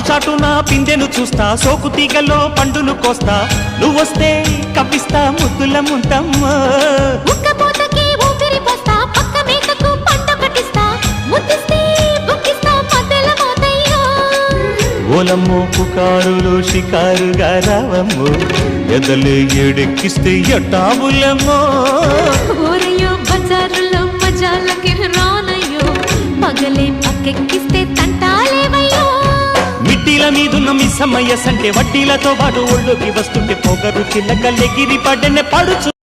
చాటున పిందెను చూస్తా, సోకు తీగలో పండును కోస్తా, నువ్వొస్తే కప్పిస్తా ముద్దుల ముంతమ్మ. ఉక్కపోతకి ఊపిరి పోస్తా, పక్క మేకకు పంట కట్టిస్తా, ముద్దిస్తే బుక్కిస్తా మధ్యల మోతయ్యో. ఓలమ్మో పుకారులు షికారుగా రావమ్మో, ఎదలే ఏడెక్కిస్తే ఎట్టావులమ్మో. ఊరయ్యో బజారులో మజాలకి రానయ్యో, పగలే పక్కెక్కిస్తే తంటాలేవయ్యో. మిట్టిల మీదున్న మిస్సమ్మయ్య సంటే వడ్డీలతో పాటు ఒళ్ళోకి వస్తుంటే పొగరు చిల్లకల్లెగిరి పడ్డనే పడుచు.